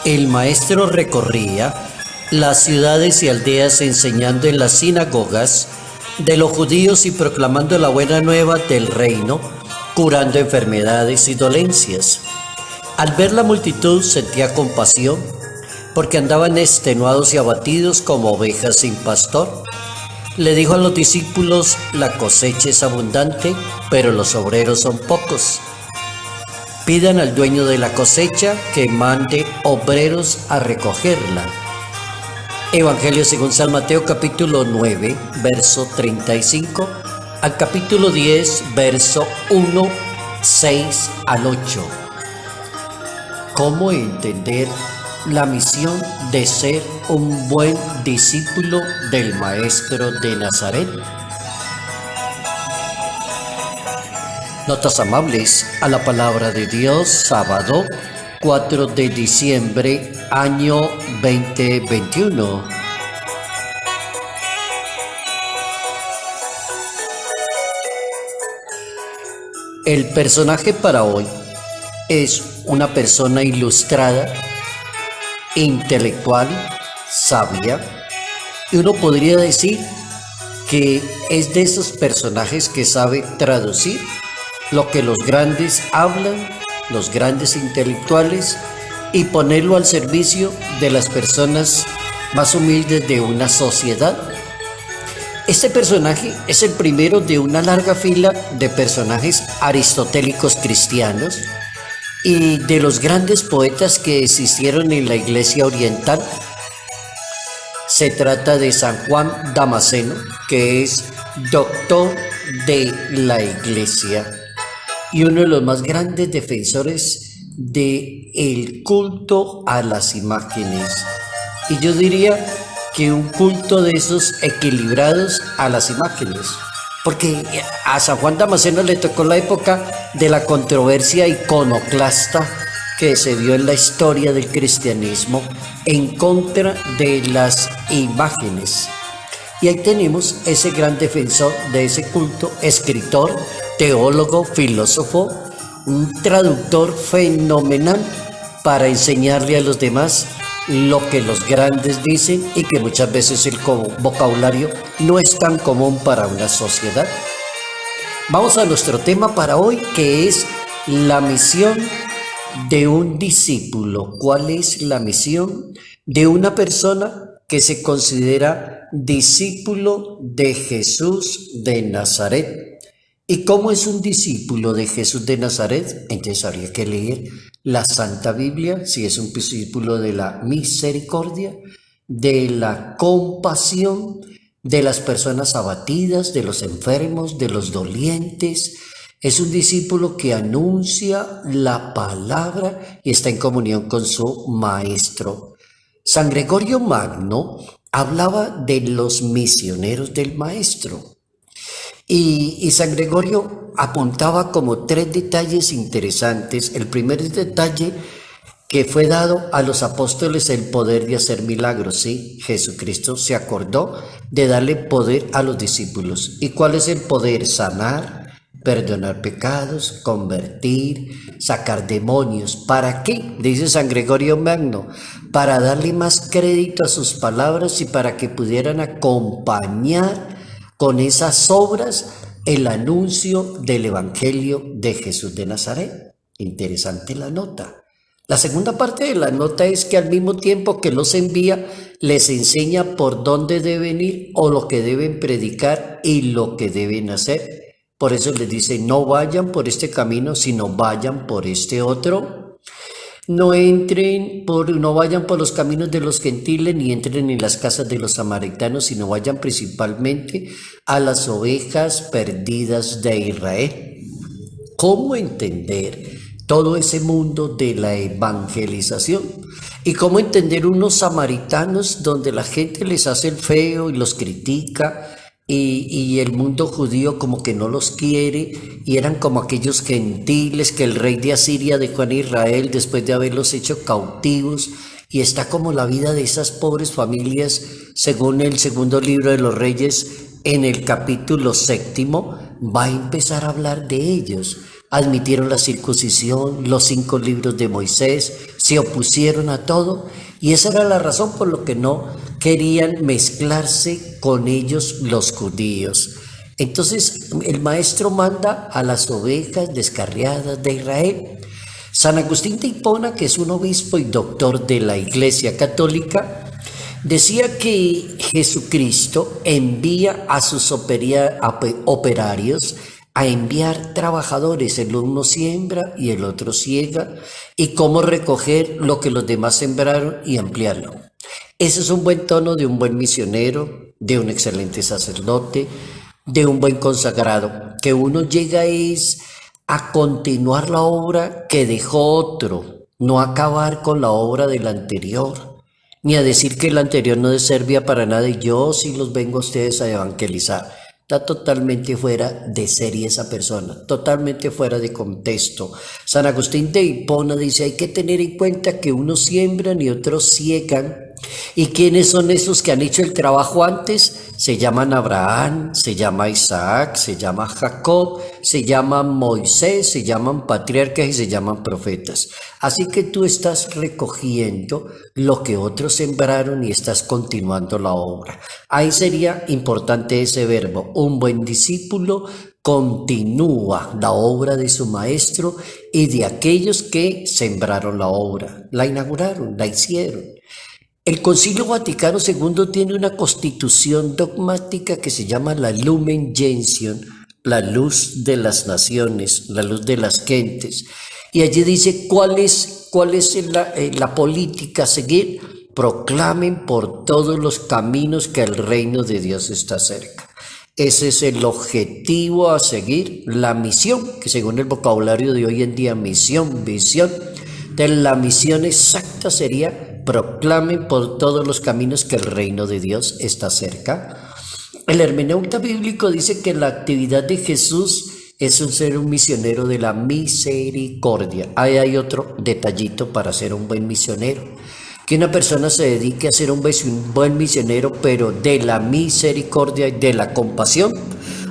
El maestro recorría las ciudades y aldeas enseñando en las sinagogas de los judíos y proclamando la buena nueva del reino, curando enfermedades y dolencias. Al ver la multitud sentía compasión, porque andaban extenuados y abatidos como ovejas sin pastor. Le dijo a los discípulos: la cosecha es abundante, pero los obreros son pocos. Pidan al dueño de la cosecha que mande obreros a recogerla. Evangelio según San Mateo, capítulo 9, verso 35, al capítulo 10, verso 1, 6 al 8. ¿Cómo entender la misión de ser un buen discípulo del Maestro de Nazaret? Notas amables a la palabra de Dios, sábado 4 de diciembre, año 2021. El personaje para hoy es una persona ilustrada, intelectual, sabia, y uno podría decir que es de esos personajes que sabe traducir lo que los grandes hablan, los grandes intelectuales, y ponerlo al servicio de las personas más humildes de una sociedad. Este personaje es el primero de una larga fila de personajes aristotélicos cristianos y de los grandes poetas que existieron en la Iglesia oriental. Se trata de San Juan Damasceno, que es doctor de la Iglesia y uno de los más grandes defensores del culto a las imágenes. Y yo diría que un culto de esos equilibrados a las imágenes, porque a San Juan Damasceno le tocó la época de la controversia iconoclasta que se dio en la historia del cristianismo en contra de las imágenes. Y ahí tenemos ese gran defensor de ese culto, escritor, teólogo, filósofo, un traductor fenomenal para enseñarle a los demás lo que los grandes dicen y que muchas veces el vocabulario no es tan común para una sociedad. Vamos a nuestro tema para hoy, que es la misión de un discípulo. ¿Cuál es la misión de una persona que se considera discípulo de Jesús de Nazaret? ¿Y cómo es un discípulo de Jesús de Nazaret? Entonces habría que leer la Santa Biblia, si es un discípulo de la misericordia, de la compasión, de las personas abatidas, de los enfermos, de los dolientes. Es un discípulo que anuncia la palabra y está en comunión con su maestro. San Gregorio Magno hablaba de los misioneros del maestro. Y San Gregorio apuntaba como 3 detalles interesantes. El primer detalle, que fue dado a los apóstoles el poder de hacer milagros. Sí, Jesucristo se acordó de darle poder a los discípulos. ¿Y cuál es el poder? Sanar, perdonar pecados, convertir, sacar demonios. ¿Para qué? Dice San Gregorio Magno, para darle más crédito a sus palabras y para que pudieran acompañar con esas obras el anuncio del Evangelio de Jesús de Nazaret. Interesante la nota. La segunda parte de la nota es que al mismo tiempo que los envía, les enseña por dónde deben ir o lo que deben predicar y lo que deben hacer. Por eso les dice: no vayan por este camino, sino vayan por este otro. No vayan por los caminos de los gentiles, ni entren en las casas de los samaritanos, sino vayan principalmente a las ovejas perdidas de Israel. ¿Cómo entender todo ese mundo de la evangelización? ¿Y cómo entender unos samaritanos donde la gente les hace el feo y los critica? Y el mundo judío como que no los quiere, y eran como aquellos gentiles que el rey de Asiria dejó en Israel después de haberlos hecho cautivos, y está como la vida de esas pobres familias, según el segundo libro de los Reyes, en el capítulo 7, va a empezar a hablar de ellos. admitieron la circuncisión, los 5 libros de Moisés, se opusieron a todo y esa era la razón por la que no querían mezclarse con ellos los judíos. Entonces el maestro manda a las ovejas descarriadas de Israel. San Agustín de Hipona, que es un obispo y doctor de la Iglesia Católica, decía que Jesucristo envía a sus operarios a enviar trabajadores, el uno siembra y el otro ciega, y cómo recoger lo que los demás sembraron y ampliarlo. Ese es un buen tono de un buen misionero, de un excelente sacerdote, de un buen consagrado, que uno llega es a continuar la obra que dejó otro, no acabar con la obra del anterior, ni a decir que el anterior no servía para nada y yo sí los vengo a ustedes a evangelizar. Está totalmente fuera de serie esa persona, totalmente fuera de contexto. San Agustín de Hipona dice, hay que tener en cuenta que unos siembran y otros ciegan. ¿Y quiénes son esos que han hecho el trabajo antes? Se llaman Abraham, se llama Isaac, se llama Jacob, se llaman Moisés, se llaman patriarcas y se llaman profetas. Así que tú estás recogiendo lo que otros sembraron y estás continuando la obra. Ahí sería importante ese verbo. Un buen discípulo continúa la obra de su maestro y de aquellos que sembraron la obra, la inauguraron, la hicieron. El Concilio Vaticano II tiene una constitución dogmática que se llama la Lumen Gentium, la luz de las naciones, la luz de las gentes. Y allí dice cuál es la política a seguir. Proclamen por todos los caminos que el reino de Dios está cerca. Ese es el objetivo a seguir, la misión, que según el vocabulario de hoy en día, misión, visión, de la misión exacta sería proclamen por todos los caminos que el reino de Dios está cerca. El hermeneuta bíblico dice que la actividad de Jesús es ser un misionero de la misericordia. Ahí hay otro detallito para ser un buen misionero. Que una persona se dedique a ser un buen misionero, pero de la misericordia y de la compasión.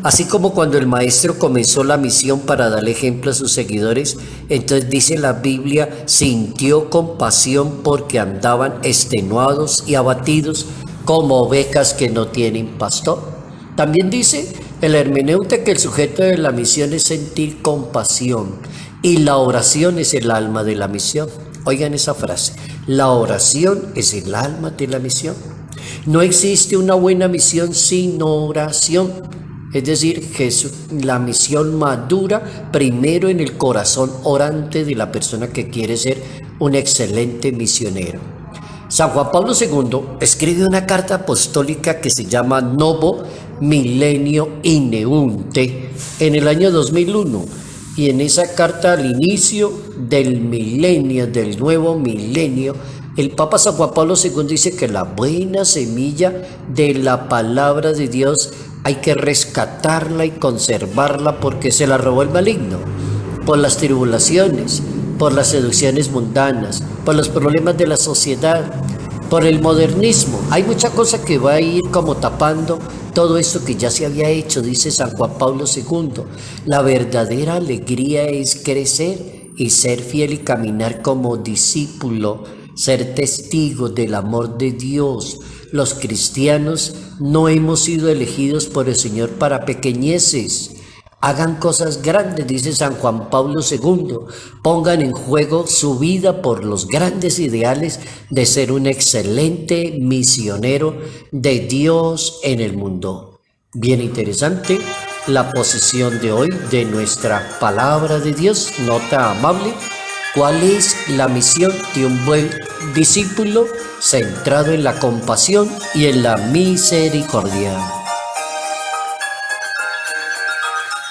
Así como cuando el maestro comenzó la misión para darle ejemplo a sus seguidores, entonces dice la Biblia, sintió compasión porque andaban extenuados y abatidos como ovejas que no tienen pastor. También dice el hermeneuta que el sujeto de la misión es sentir compasión y la oración es el alma de la misión. Oigan esa frase, la oración es el alma de la misión. No existe una buena misión sin oración. Es decir, la misión madura primero en el corazón orante de la persona que quiere ser un excelente misionero. San Juan Pablo II escribe una carta apostólica que se llama Novo Millennio Ineunte en el año 2001. Y en esa carta, al inicio del milenio, del nuevo milenio, el Papa San Juan Pablo II dice que la buena semilla de la palabra de Dios hay que rescatarla y conservarla porque se la robó el maligno, por las tribulaciones, por las seducciones mundanas, por los problemas de la sociedad, por el modernismo. Hay mucha cosa que va a ir como tapando todo eso que ya se había hecho, dice San Juan Pablo II. La verdadera alegría es crecer y ser fiel y caminar como discípulo, ser testigo del amor de Dios. Los cristianos no hemos sido elegidos por el Señor para pequeñeces. Hagan cosas grandes, dice San Juan Pablo II. Pongan en juego su vida por los grandes ideales de ser un excelente misionero de Dios en el mundo. Bien interesante la posición de hoy de nuestra palabra de Dios, nota amable. ¿Cuál es la misión de un buen discípulo centrado en la compasión y en la misericordia?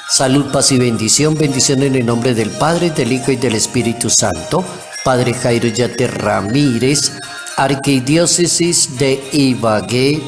Salud, paz y bendición. Bendición en el nombre del Padre, del Hijo y del Espíritu Santo. Padre Jairo Yate Ramírez, Arquidiócesis de Ibagué,